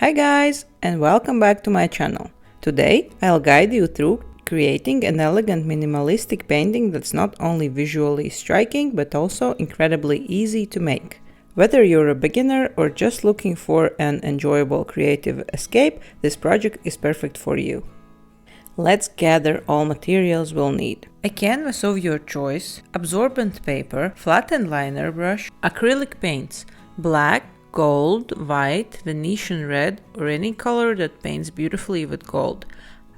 Hi guys, and welcome back to my channel. Today I'll guide you through creating an elegant minimalistic painting that's not only visually striking but also incredibly easy to make. Whether you're a beginner or just looking for an enjoyable creative escape, this project is perfect for you. Let's gather all materials we'll need. A canvas of your choice, absorbent paper, flattened liner brush, acrylic paints, black, gold, white, Venetian red, or any color that paints beautifully with gold,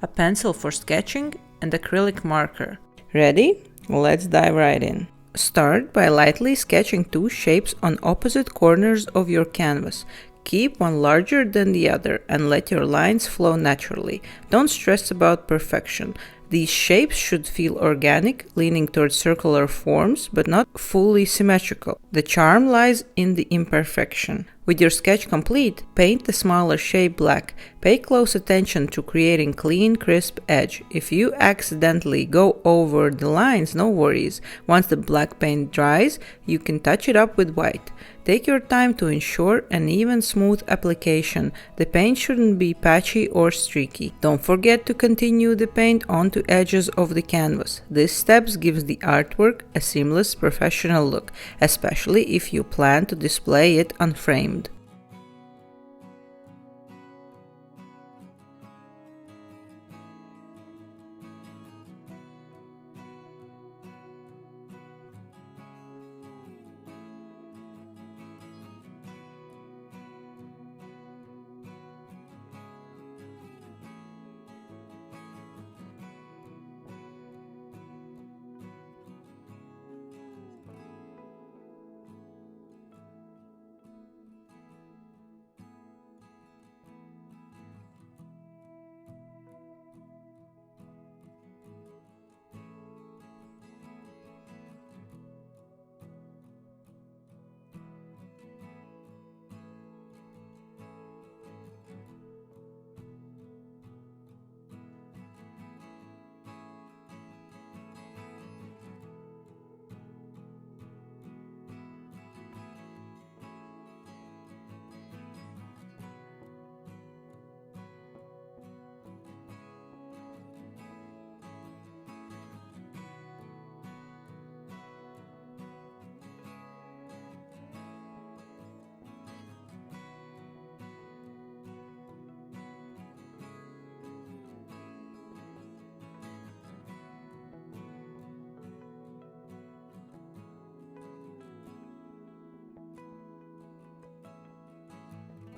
a pencil for sketching, and acrylic marker. Ready? Let's dive right in. Start by lightly sketching two shapes on opposite corners of your canvas. Keep one larger than the other and let your lines flow naturally. Don't stress about perfection. These shapes should feel organic, leaning towards circular forms, but not fully symmetrical. The charm lies in the imperfection. With your sketch complete, paint the smaller shape black. Pay close attention to creating clean, crisp edge. If you accidentally go over the lines, no worries. Once the black paint dries, you can touch it up with white. Take your time to ensure an even, smooth application. The paint shouldn't be patchy or streaky. Don't forget to continue the paint onto edges of the canvas. This step gives the artwork a seamless, professional look, especially if you plan to display it unframed.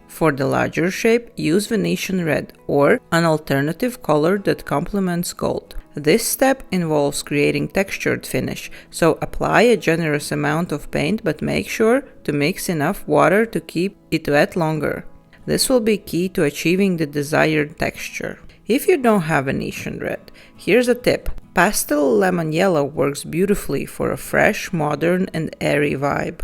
For the larger shape, use Venetian red or an alternative color that complements gold. This step involves creating textured finish, so apply a generous amount of paint but make sure to mix enough water to keep it wet longer. This will be key to achieving the desired texture. If you don't have Venetian red, here's a tip. Pastel lemon yellow works beautifully for a fresh, modern, and airy vibe.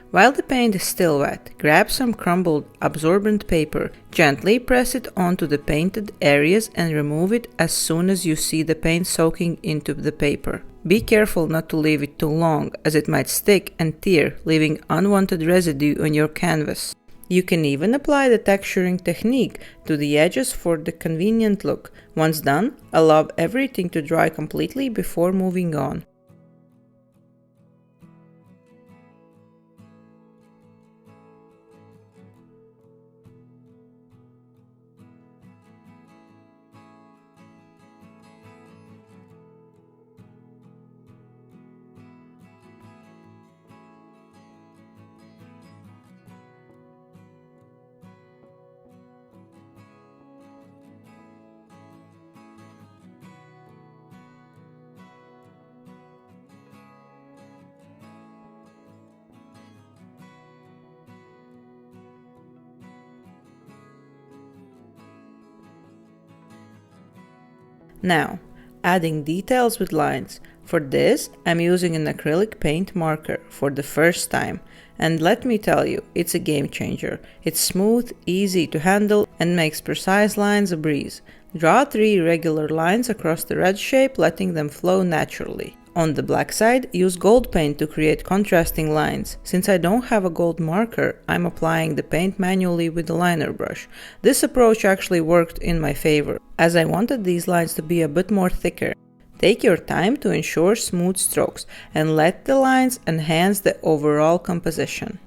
While the paint is still wet, grab some crumbled absorbent paper, gently press it onto the painted areas and remove it as soon as you see the paint soaking into the paper. Be careful not to leave it too long, as it might stick and tear, leaving unwanted residue on your canvas. You can even apply the texturing technique to the edges for the convenient look. Once done, allow everything to dry completely before moving on. Now, adding details with lines. For this, I'm using an acrylic paint marker for the first time, and let me tell you, it's a game changer. It's smooth, easy to handle, and makes precise lines a breeze. Draw 3 regular lines across the red shape, letting them flow naturally. On the black side, use gold paint to create contrasting lines. Since I don't have a gold marker, I'm applying the paint manually with the liner brush. This approach actually worked in my favor, as I wanted these lines to be a bit more thicker. Take your time to ensure smooth strokes, and let the lines enhance the overall composition.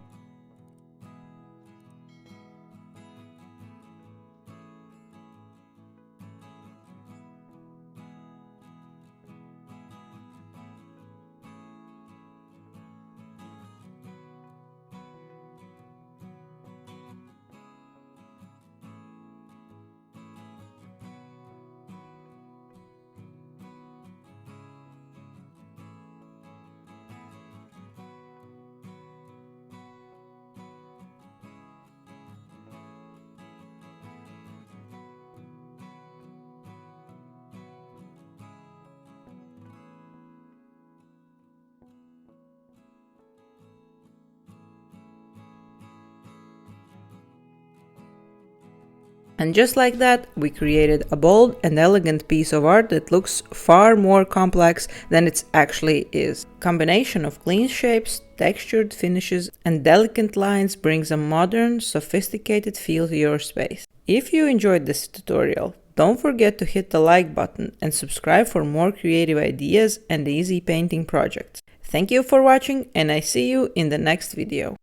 And just like that, we created a bold and elegant piece of art that looks far more complex than it actually is. Combination of clean shapes, textured finishes, and delicate lines brings a modern, sophisticated feel to your space. If you enjoyed this tutorial, don't forget to hit the like button and subscribe for more creative ideas and easy painting projects. Thank you for watching, and I see you in the next video.